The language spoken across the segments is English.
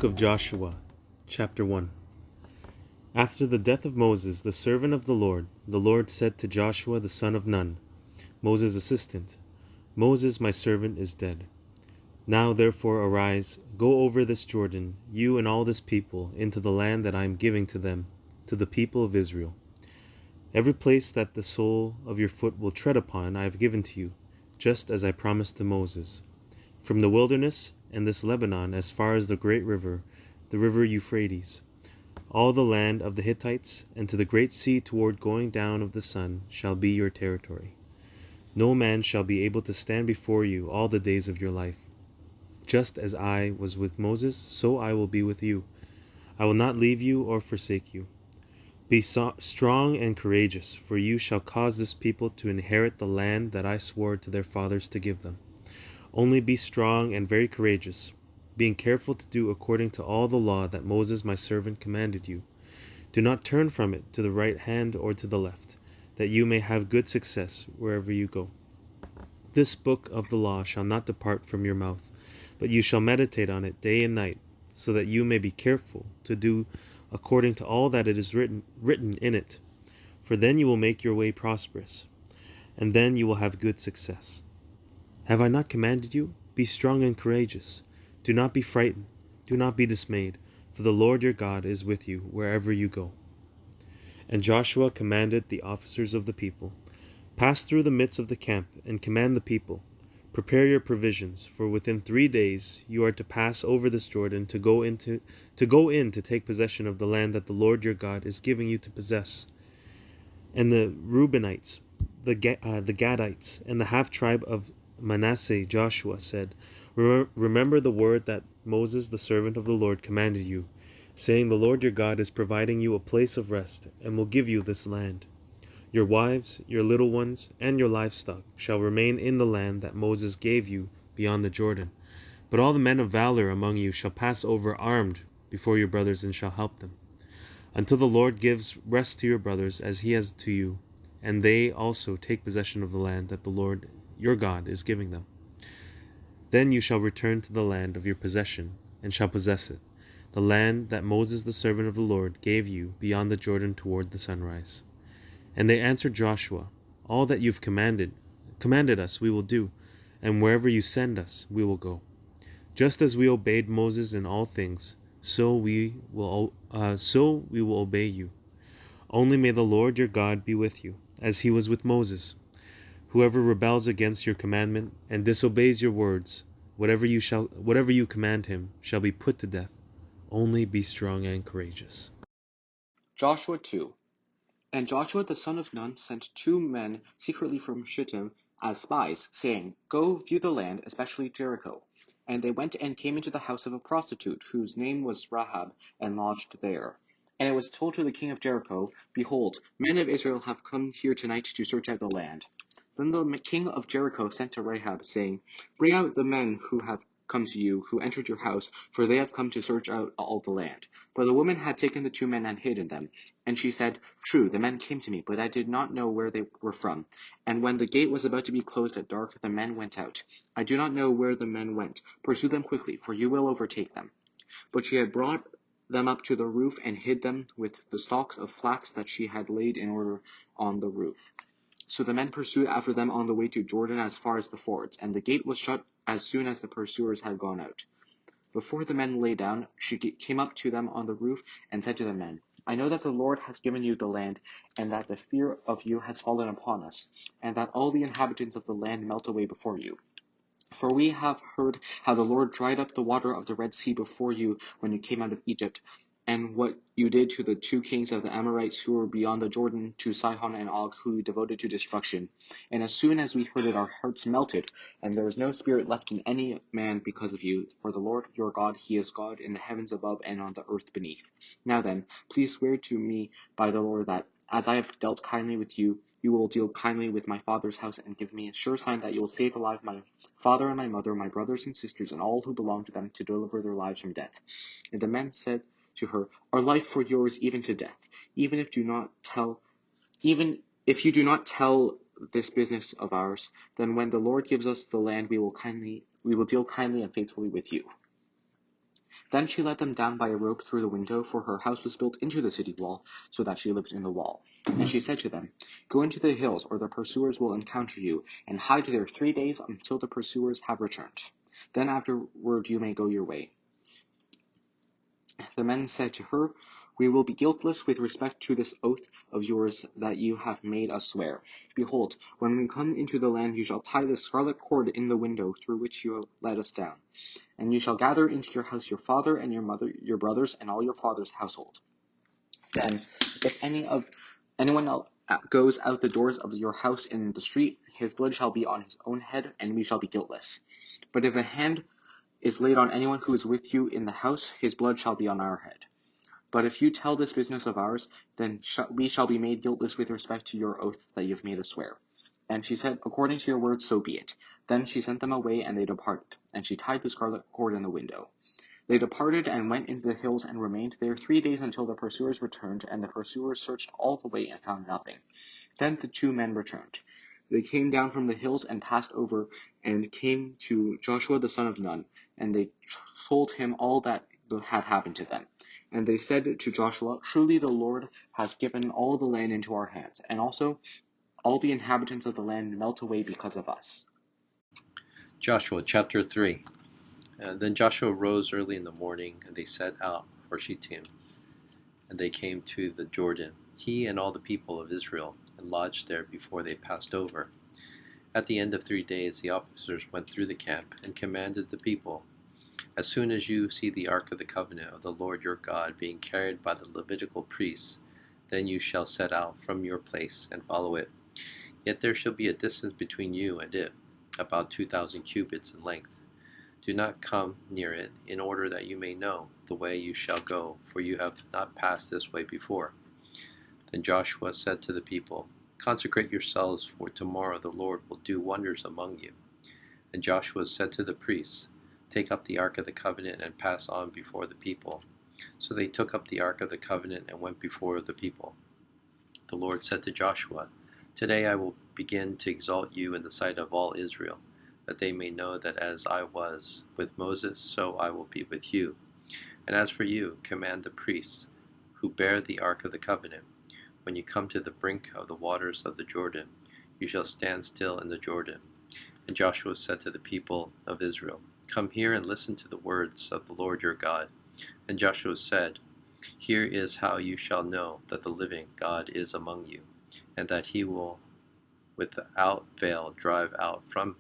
Book of Joshua, Chapter 1. After the death of Moses, the servant of the Lord said to Joshua the son of Nun, Moses' assistant, Moses, my servant, is dead. Now therefore arise, go over this Jordan, you and all this people, into the land that I am giving to them, to the people of Israel. Every place that the sole of your foot will tread upon I have given to you, just as I promised to Moses. From the wilderness and this Lebanon as far as the great river, the river Euphrates, all the land of the Hittites, and to the great sea toward going down of the sun shall be your territory. No man shall be able to stand before you all the days of your life. Just as I was with Moses, so I will be with you. I will not leave you or forsake you. Be strong and courageous, for you shall cause this people to inherit the land that I swore to their fathers to give them. Only be strong and very courageous, being careful to do according to all the law that Moses my servant commanded you. Do not turn from it to the right hand or to the left, that you may have good success wherever you go. This book of the law shall not depart from your mouth, but you shall meditate on it day and night, so that you may be careful to do according to all that it is written in it. For then you will make your way prosperous, and then you will have good success. Have I not commanded you? Be strong and courageous. Do not be frightened. Do not be dismayed, for the Lord your God is with you wherever you go. And Joshua commanded the officers of the people, Pass through the midst of the camp, and command the people, Prepare your provisions, for within 3 days you are to pass over this Jordan to go in to take possession of the land that the Lord your God is giving you to possess. And the Reubenites, the Gadites, and the half-tribe of Manasseh, Joshua said, Remember the word that Moses, the servant of the Lord, commanded you, saying, The Lord your God is providing you a place of rest, and will give you this land. Your wives, your little ones, and your livestock shall remain in the land that Moses gave you beyond the Jordan. But all the men of valor among you shall pass over armed before your brothers and shall help them, until the Lord gives rest to your brothers as he has to you, and they also take possession of the land that the Lord your God is giving them. Then you shall return to the land of your possession, and shall possess it, the land that Moses the servant of the Lord gave you beyond the Jordan toward the sunrise. And they answered Joshua, All that you've commanded us we will do, and wherever you send us we will go. Just as we obeyed Moses in all things, so we will obey you. Only may the Lord your God be with you, as he was with Moses. Whoever rebels against your commandment and disobeys your words, whatever you command him, shall be put to death. Only be strong and courageous. Joshua 2. And Joshua the son of Nun sent 2 men secretly from Shittim as spies, saying, Go view the land, especially Jericho. And they went and came into the house of a prostitute, whose name was Rahab, and lodged there. And it was told to the king of Jericho, Behold, men of Israel have come here tonight to search out the land. Then the king of Jericho sent to Rahab, saying, Bring out the men who have come to you, who entered your house, for they have come to search out all the land. But the woman had taken the 2 men and hidden them. And she said, True, the men came to me, but I did not know where they were from. And when the gate was about to be closed at dark, the men went out. I do not know where the men went. Pursue them quickly, for you will overtake them. But she had brought them up to the roof and hid them with the stalks of flax that she had laid in order on the roof. So the men pursued after them on the way to Jordan as far as the fords, and the gate was shut as soon as the pursuers had gone out. Before the men lay down, she came up to them on the roof and said to the men, I know that the Lord has given you the land, and that the fear of you has fallen upon us, and that all the inhabitants of the land melt away before you. For we have heard how the Lord dried up the water of the Red Sea before you when you came out of Egypt, and what you did to the 2 kings of the Amorites who were beyond the Jordan, to Sihon and Og, who you devoted to destruction. And as soon as we heard it, our hearts melted, and there was no spirit left in any man because of you. For the Lord your God, he is God in the heavens above and on the earth beneath. Now then, please swear to me by the Lord that, as I have dealt kindly with you, you will deal kindly with my father's house, and give me a sure sign that you will save alive my father and my mother, my brothers and sisters, and all who belong to them, to deliver their lives from death. And the men said to her, Our life for yours, even to death. Even if you do not tell this business of ours, then when the Lord gives us the land, we will deal kindly and faithfully with you. Then she let them down by a rope through the window, for her house was built into the city wall, so that she lived in the wall. And she said to them, "Go into the hills, or the pursuers will encounter you, and hide there 3 days until the pursuers have returned. Then afterward you may go your way." The men said to her, "We will be guiltless with respect to this oath of yours that you have made us swear. Behold, when we come into the land, you shall tie the scarlet cord in the window through which you let us down. And you shall gather into your house your father and your mother, your brothers, and all your father's household. Then, if anyone else goes out the doors of your house in the street, his blood shall be on his own head, and we shall be guiltless. But if a hand is laid on anyone who is with you in the house, his blood shall be on our head. But if you tell this business of ours, then we shall be made guiltless with respect to your oath that you have made us swear." And she said, "According to your word, so be it." Then she sent them away, and they departed. And she tied the scarlet cord in the window. They departed and went into the hills and remained there 3 days until the pursuers returned, and the pursuers searched all the way and found nothing. Then the 2 men returned. They came down from the hills and passed over and came to Joshua the son of Nun, and they told him all that had happened to them. And they said to Joshua, "Truly the Lord has given all the land into our hands, and also all the inhabitants of the land melt away because of us." Joshua chapter 3. Then Joshua rose early in the morning, and they set out for Shittim. And they came to the Jordan, he and all the people of Israel, and lodged there before they passed over. At the end of 3 days the officers went through the camp, and commanded the people, "As soon as you see the ark of the covenant of the Lord your God being carried by the Levitical priests, then you shall set out from your place and follow it. Yet there shall be a distance between you and it, about 2,000 cubits in length. Do not come near it, in order that you may know the way you shall go, for you have not passed this way before." Then Joshua said to the people, "Consecrate yourselves, for tomorrow the Lord will do wonders among you." And Joshua said to the priests, "Take up the ark of the covenant and pass on before the people." So they took up the ark of the covenant and went before the people. The Lord said to Joshua, "Today I will begin to exalt you in the sight of all Israel, that they may know that as I was with Moses, so I will be with you. And as for you, command the priests who bear the ark of the covenant, when you come to the brink of the waters of the Jordan, you shall stand still in the Jordan." And Joshua said to the people of Israel, "Come here and listen to the words of the Lord your God." And Joshua said, "Here is how you shall know that the living God is among you, and that he will without fail drive out from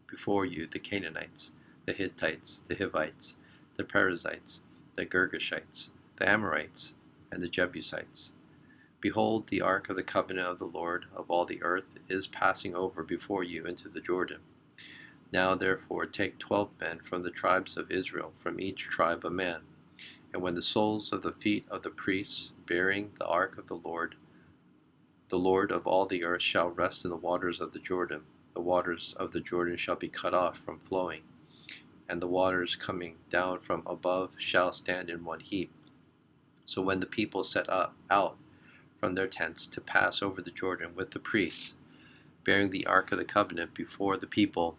before you the Canaanites, the Hittites, the Hivites, the Perizzites, the Girgashites, the Amorites, and the Jebusites. Behold, the ark of the covenant of the Lord of all the earth is passing over before you into the Jordan. Now therefore take 12 men from the tribes of Israel, from each tribe a man. And when the soles of the feet of the priests bearing the ark of the Lord of all the earth, shall rest in the waters of the Jordan, the waters of the Jordan shall be cut off from flowing, and the waters coming down from above shall stand in one heap. So when the people set out from their tents to pass over the Jordan with the priests, bearing the ark of the covenant before the people,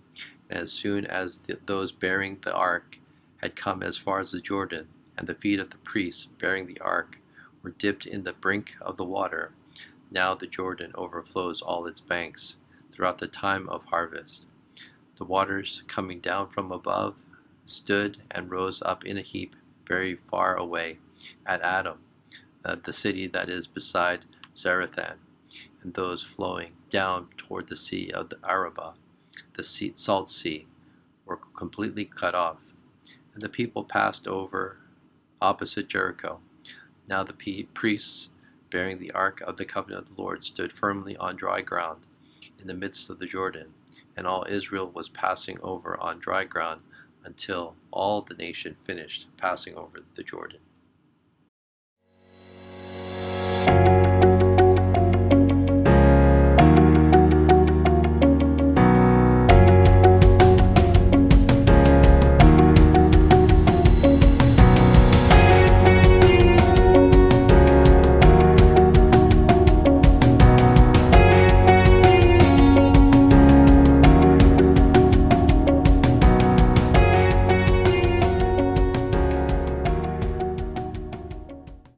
and as soon as those bearing the ark had come as far as the Jordan, and the feet of the priests bearing the ark were dipped in the brink of the water, now the Jordan overflows all its banks throughout the time of harvest. The waters coming down from above stood and rose up in a heap very far away at Adam, the city that is beside Zarethan, and those flowing down toward the sea of the Arabah, the salt sea, were completely cut off. And the people passed over opposite Jericho. Now the priests bearing the ark of the covenant of the Lord stood firmly on dry ground in the midst of the Jordan, and all Israel was passing over on dry ground until all the nation finished passing over the Jordan.